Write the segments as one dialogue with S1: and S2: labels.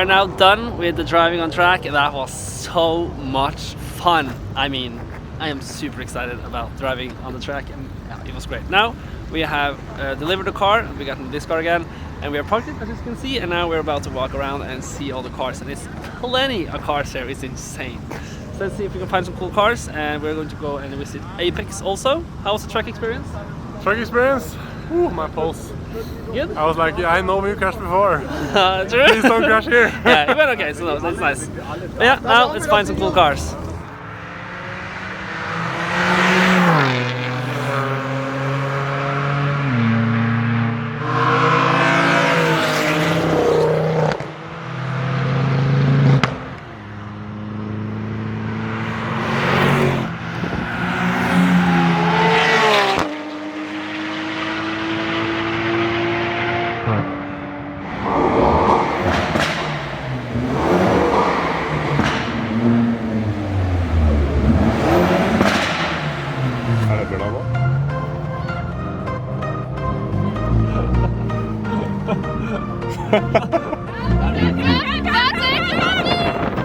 S1: now done with the driving on track, and that was so much fun. I mean, I am super excited about driving on the track, and yeah, it was great. Now we have delivered the car, we got in this car again, and we are parked it, as you can see, and now we're about to walk around and see all the cars, and it's plenty of cars here. It's insane. So let's see if we can find some cool cars, and we're going to go and visit Apex also. How was the track experience?
S2: Track experience? Ooh, my pulse.
S1: Good?
S2: I was like, yeah, I know you crashed before.
S1: True?
S2: Please don't crash here.
S1: Yeah, it went okay, so no, that's nice. But yeah, now let's find some cool cars.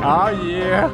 S2: Ah, yeah.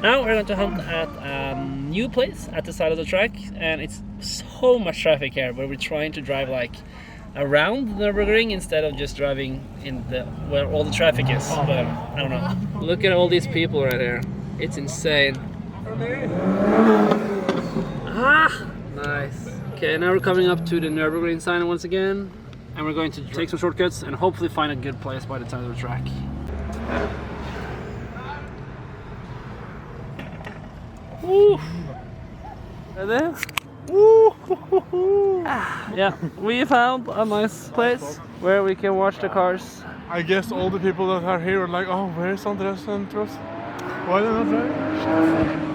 S1: Now we're going to hunt at a new place at the side of the track, and it's so much traffic here, but we're trying to drive like around the Nürburgring instead of just driving in the where all the traffic is. But I don't know. Look at all these people right here. It's insane. Ah, nice. Okay, now we're coming up to the Nürburgring sign once again, and we're going to take some shortcuts and hopefully find a good place by the side of the track. Woo! Right there. Woo! Yeah, we found a nice place where we can watch the cars.
S2: I guess all the people that are here are like, oh, where is Andres and Trost? Why not right?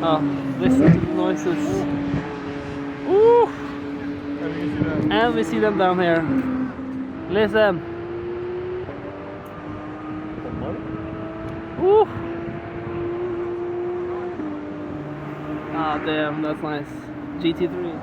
S1: Oh, listen to the noises. Ooh! And we see them down here. Listen. Ooh! Ah, damn, that's nice. GT3.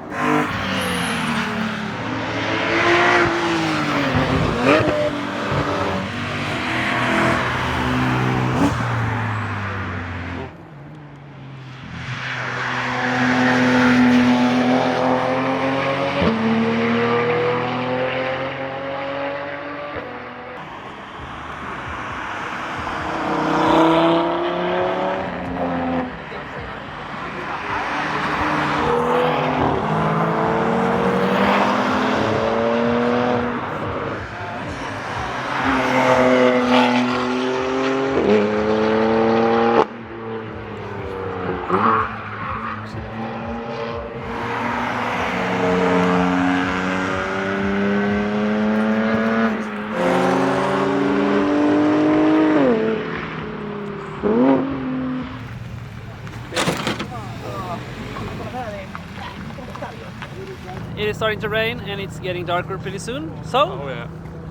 S1: It is starting to rain and it's getting darker pretty soon. So,
S2: Oh yeah.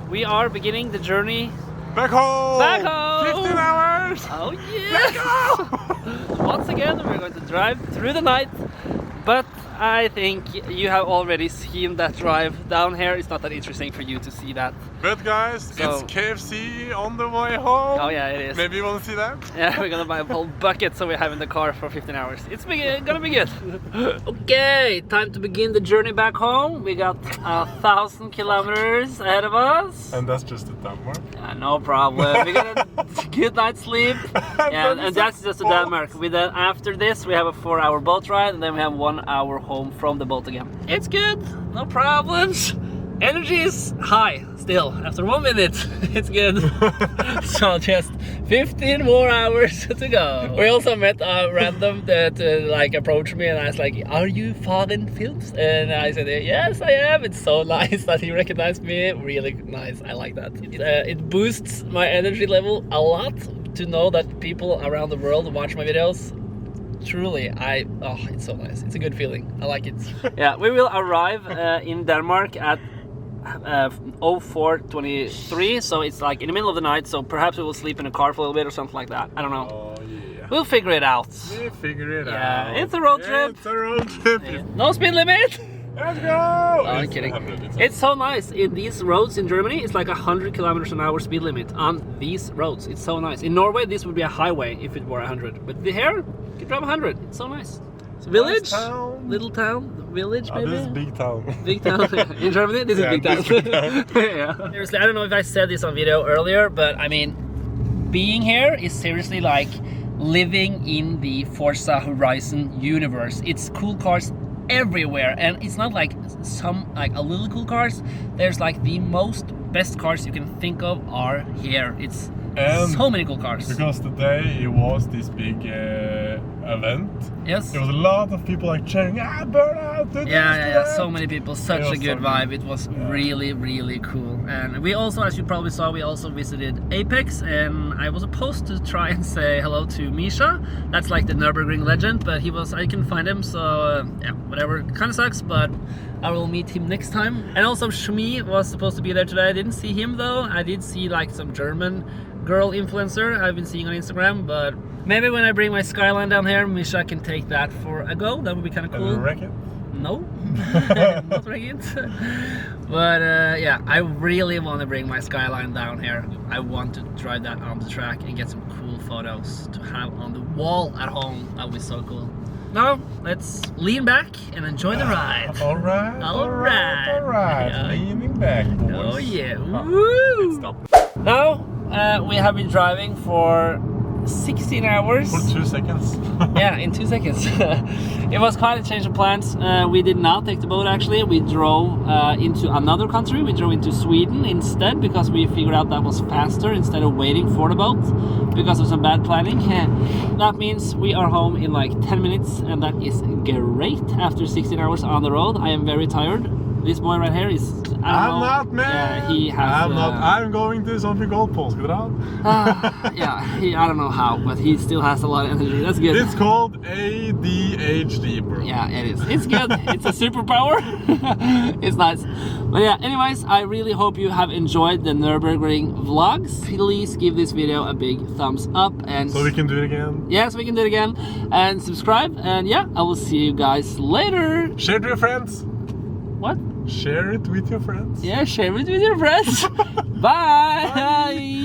S1: we are beginning the journey
S2: Back home!
S1: back home!
S2: 15 hours!
S1: Oh yes! Once again, we're going to drive through the night. But I think you have already seen that drive down here. It's not that interesting for you to see that.
S2: But guys,
S1: So-
S2: it's KFC on the way home.
S1: Oh yeah, it is.
S2: Maybe you want to see that?
S1: Yeah, we're gonna buy a whole bucket so we have in the car for 15 hours. It's gonna be good. Okay, time to begin the journey back home. We got 1,000 kilometers ahead of us.
S2: And that's just a Denmark.
S1: No problem. We got a good night's sleep. Yeah, and that's just to Denmark. Then after this, we have a 4-hour boat ride, and then we have 1 hour home from the boat again. It's good, no problems. Energy is high still. After 1 minute, it's good. So just 15 more hours to go. We also met a random that like approached me, and I was like, "Are you Faden Films?" And I said, "Yes, I am." It's so nice that he recognized me. Really nice. I like that. It boosts my energy level a lot to know that people around the world watch my videos. Truly, it's so nice. It's a good feeling. I like it. Yeah, we will arrive in Denmark at 04:23, so it's like in the middle of the night, so perhaps we will sleep in a car for a little bit or something like that. I don't know.
S2: Oh yeah.
S1: We'll figure it out.
S2: We figure it
S1: Yeah,
S2: out.
S1: it's a road trip.
S2: It's a road trip.
S1: Yeah. No speed limit!
S2: Let's go!
S1: No, I'm kidding. It's so nice. In these roads in Germany, it's like 100 kilometers an hour speed limit on these roads. It's so nice. In Norway, this would be a highway if it were 100. But here, you can drive 100. It's so nice. It's a village,
S2: town.
S1: little town, village maybe.
S2: This is big town.
S1: Big town. In Germany, this is big town.
S2: this is big town.
S1: Yeah. Seriously, I don't know if I said this on video earlier, but I mean, being here is seriously like living in the Forza Horizon universe. It's cool cars everywhere, and it's not like some like a little cool cars. There's like the best cars you can think of are here. It's so many cool cars.
S2: Because today it was this big event.
S1: Yes.
S2: There was a lot of people like cheering, burnout!
S1: Yeah. So many people. Such a good
S2: so
S1: vibe. It was really, really cool. And we also, as you probably saw, we also visited Apex, and I was supposed to try and say hello to Misha. That's like the Nürburgring legend, but I couldn't find him, so yeah, whatever. Kind of sucks, but I will meet him next time. And also Shmi was supposed to be there today. I didn't see him though. I did see like some German girl influencer I've been seeing on Instagram, but maybe when I bring my Skyline down here, Misha can take that for a go. That would be kind of cool.
S2: Wreck it?
S1: No, not wreck it. But yeah, I really want to bring my Skyline down here. I want to drive that on the track and get some cool photos to have on the wall at home. That would be so cool. Now, let's lean back and enjoy the ride.
S2: Alright.
S1: Yeah.
S2: Leaning back, boys.
S1: Oh yeah, woo!
S2: Stop.
S1: Now, we have been driving for 16 hours.
S2: For 2 seconds.
S1: Yeah, in 2 seconds. It was quite a change of plans. We did not take the boat actually. We drove into another country. We drove into Sweden instead because we figured out that was faster instead of waiting for the boat because of some bad planning. That means we are home in like 10 minutes, and that is great after 16 hours on the road. I am very tired. this boy right here is...
S2: I'm not, man.
S1: Yeah, he has...
S2: I'm not. I'm going to something called Påskedrag.
S1: Yeah, I don't know how, but he still has a lot of energy. That's good.
S2: It's called ADHD, bro.
S1: Yeah, it is. It's good. It's a superpower. It's nice. But yeah, anyways, I really hope you have enjoyed the Nürburgring vlogs. Please give this video a big thumbs up and...
S2: So we can do it again.
S1: Yes, we can do it again. And subscribe. And yeah, I will see you guys later.
S2: Share to your friends.
S1: What?
S2: Share it with your friends.
S1: Yeah, share it with your friends. Bye. Bye.